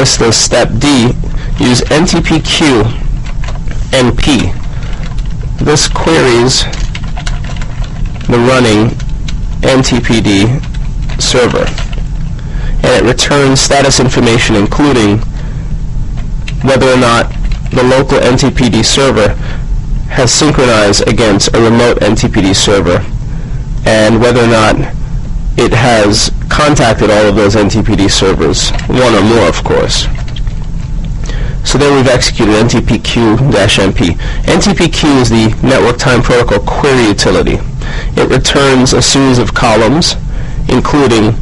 us the step D, use NTPQ NP. This queries the running NTPD server, and it returns status information including whether or not the local NTPD server has synchronized against a remote NTPD server, and whether or not it has contacted all of those NTPD servers, one or more of course. So then we've executed NTPQ-NP. NTPQ is the Network Time Protocol query utility. It returns a series of columns including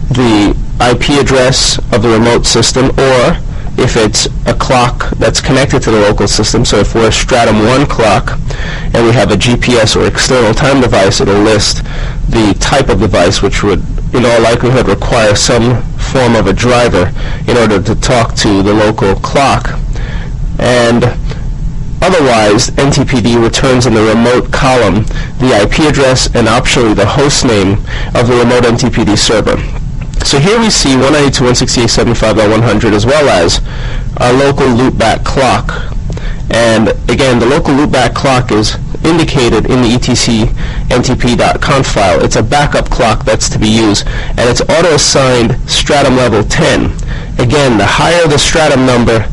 the IP address of the remote system, or if it's a clock that's connected to the local system. So if we're a Stratum 1 clock and we have a GPS or external time device, it'll list the type of device, which would in all likelihood require some form of a driver in order to talk to the local clock. And otherwise, NTPD returns in the remote column the IP address and optionally the host name of the remote NTPD server. So here we see 192.168.75.100 as well as our local loopback clock. And again, the local loopback clock is indicated in the etc ntp.conf file. It's a backup clock that's to be used, and it's auto-assigned stratum level 10. Again, the higher the stratum number,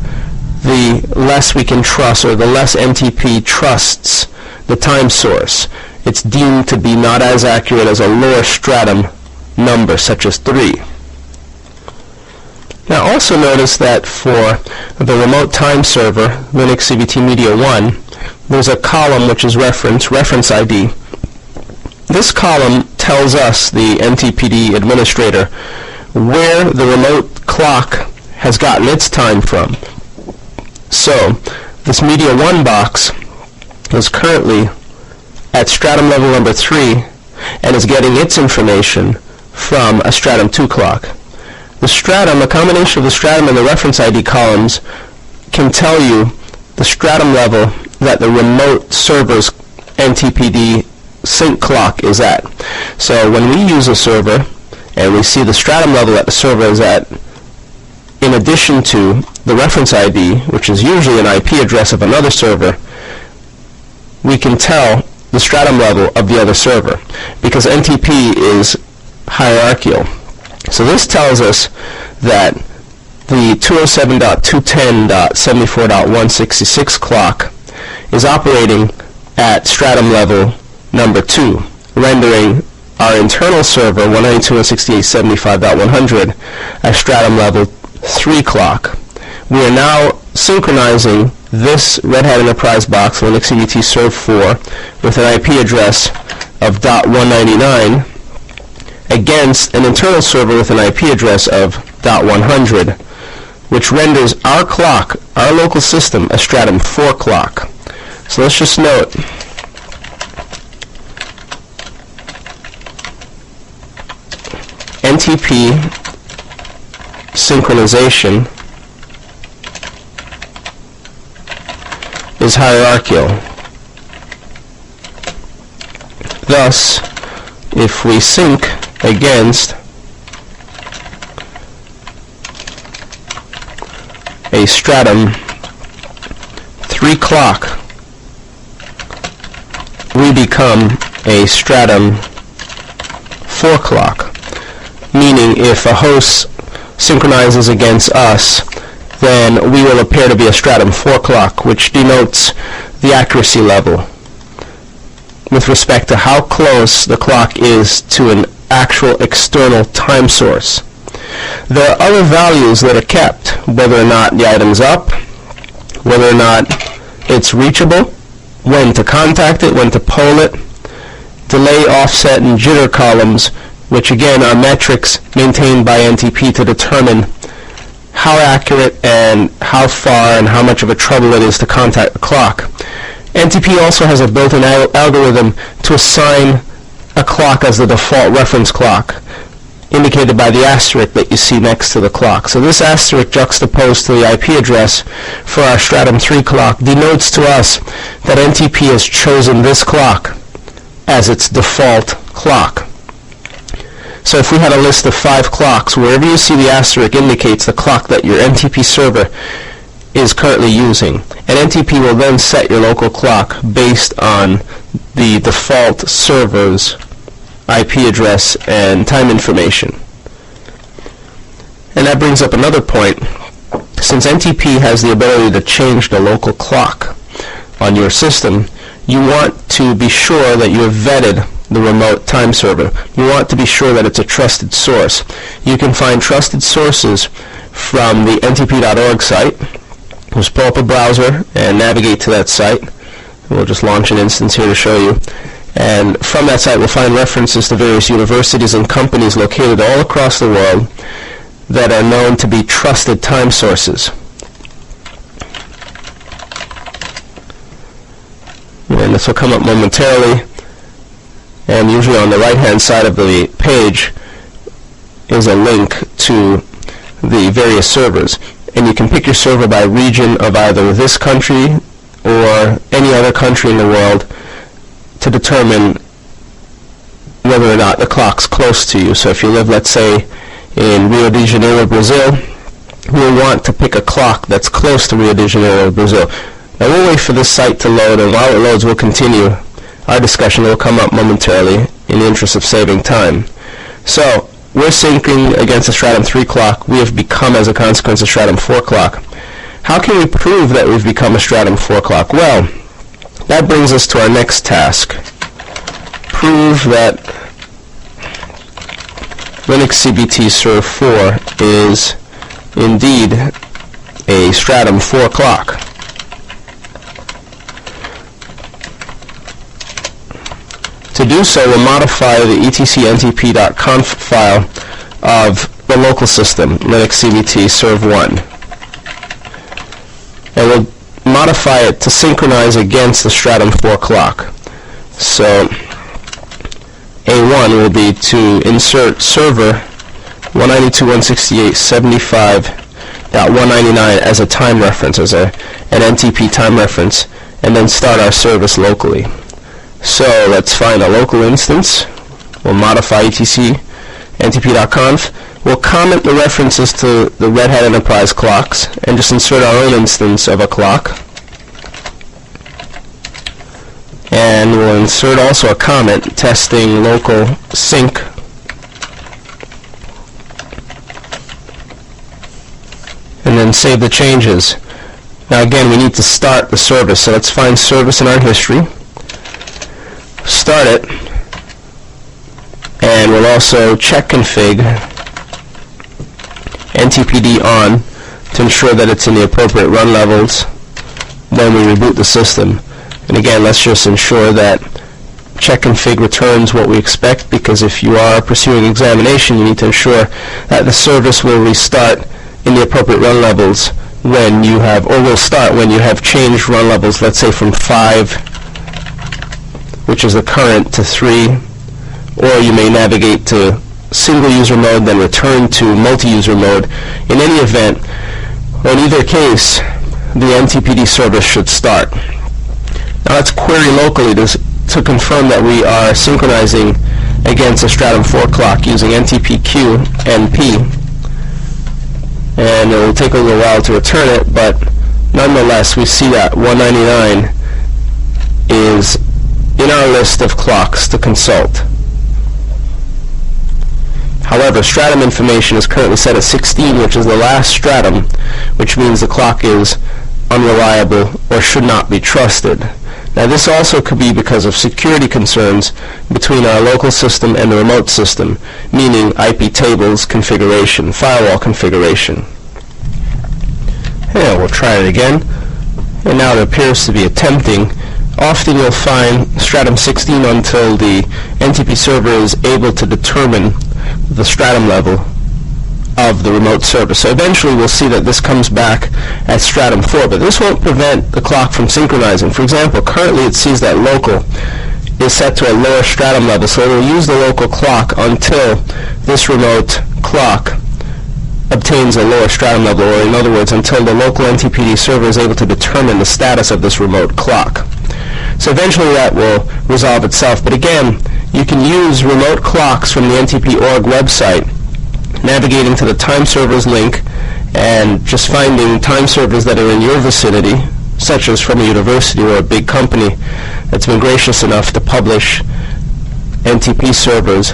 the less we can trust, or the less NTP trusts the time source. It's deemed to be not as accurate as a lower stratum number, such as 3. Now also notice that for the remote time server, Linux CVT Media 1, there's a column which is reference ID. This column tells us, the NTPD administrator, where the remote clock has gotten its time from. So this Media 1 box is currently at stratum level number 3 and is getting its information from a Stratum 2 clock. The stratum, a combination of the stratum and the reference ID columns, can tell you the stratum level that the remote server's NTPD sync clock is at. So when we use a server and we see the stratum level that the server is at, in addition to the reference ID, which is usually an IP address of another server, we can tell the stratum level of the other server, because NTP is hierarchical. So this tells us that the 207.210.74.166 clock is operating at stratum level number 2, rendering our internal server 192.168.75.100 at stratum level 3 clock. We are now synchronizing this Red Hat Enterprise box, Linux CVT Serve 4, with an IP address of .199 against an internal server with an IP address of .100, which renders our clock, our local system, a Stratum 4 clock. So let's just note NTP synchronization is hierarchical. Thus, if we sync against a Stratum 3 clock, we become a Stratum 4 clock, meaning if a host synchronizes against us, then we will appear to be a Stratum 4 clock, which denotes the accuracy level with respect to how close the clock is to an actual external time source. There are other values that are kept, whether or not the item's up, whether or not it's reachable, when to contact it, when to poll it, delay, offset, and jitter columns, which again are metrics maintained by NTP to determine how accurate and how far and how much of a trouble it is to contact the clock. NTP also has a built-in algorithm to assign a clock as the default reference clock, indicated by the asterisk that you see next to the clock. So this asterisk juxtaposed to the IP address for our Stratum 3 clock denotes to us that NTP has chosen this clock as its default clock. So if we had a list of 5 clocks, wherever you see the asterisk indicates the clock that your NTP server is currently using. And NTP will then set your local clock based on the default server's IP address and time information. And that brings up another point. Since NTP has the ability to change the local clock on your system, you want to be sure that you have vetted the remote time server. You want to be sure that it's a trusted source. You can find trusted sources from the ntp.org site. Just pull up a browser and navigate to that site. We'll just launch an instance here to show you. And from that site we'll find references to various universities and companies located all across the world that are known to be trusted time sources. And this will come up momentarily. And usually on the right-hand side of the page is a link to the various servers. And you can pick your server by region of either this country or any other country in the world to determine whether or not the clock's close to you. So if you live, let's say, in Rio de Janeiro, Brazil, you'll want to pick a clock that's close to Rio de Janeiro, Brazil. Now we'll wait for this site to load, and while it loads we'll continue our discussion. It will come up momentarily in the interest of saving time. So we're syncing against a Stratum 3 clock. We have become, as a consequence, a Stratum 4 clock. How can we prove that we've become a Stratum 4 clock? Well, that brings us to our next task. Prove that Linux CBT Serve 4 is indeed a Stratum 4 clock. To do so, we'll modify the etc/ntp.conf file of the local system, Linux CBT Serve 1. And we'll modify it to synchronize against the Stratum 4 clock. So A1 will be to insert server 192.168.75.199 as a time reference, as an NTP time reference, and then start our service locally. So let's find a local instance. We'll modify etc/ntp.conf. We'll comment the references to the Redhat Enterprise clocks and just insert our own instance of a clock. And we'll insert also a comment testing local sync. And then save the changes. Now again, we need to start the service. So let's find service in our history. Start it. And we'll also check config NTPD on to ensure that it's in the appropriate run levels when we reboot the system. And again, let's just ensure that check config returns what we expect, because if you are pursuing examination, you need to ensure that the service will restart in the appropriate run levels when you have, or will start when you have changed run levels, let's say from 5, which is the current, to 3, or you may navigate to single user mode, then return to multi-user mode. In any event, or in either case, the NTPD service should start. Now let's query locally to confirm that we are synchronizing against a Stratum 4 clock using NTPQ NP. And it will take a little while to return it, but nonetheless we see that 199 is in our list of clocks to consult. However, stratum information is currently set at 16, which is the last stratum, which means the clock is unreliable or should not be trusted. Now this also could be because of security concerns between our local system and the remote system, meaning IP tables configuration, firewall configuration. And we'll try it again. And now it appears to be attempting. Often you'll find stratum 16 until the NTP server is able to determine the stratum level of the remote server. So eventually we'll see that this comes back at stratum 4, but this won't prevent the clock from synchronizing. For example, currently it sees that local is set to a lower stratum level, so it will use the local clock until this remote clock obtains a lower stratum level, or in other words, until the local NTPD server is able to determine the status of this remote clock. So eventually that will resolve itself, but again, You can use remote clocks from the NTP.org website, navigating to the time servers link and just finding time servers that are in your vicinity, such as from a university or a big company that's been gracious enough to publish NTP servers.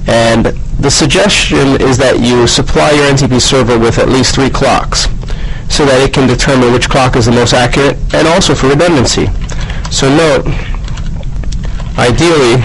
And the suggestion is that you supply your NTP server with at least 3 clocks so that it can determine which clock is the most accurate, and also for redundancy. So note, ideally,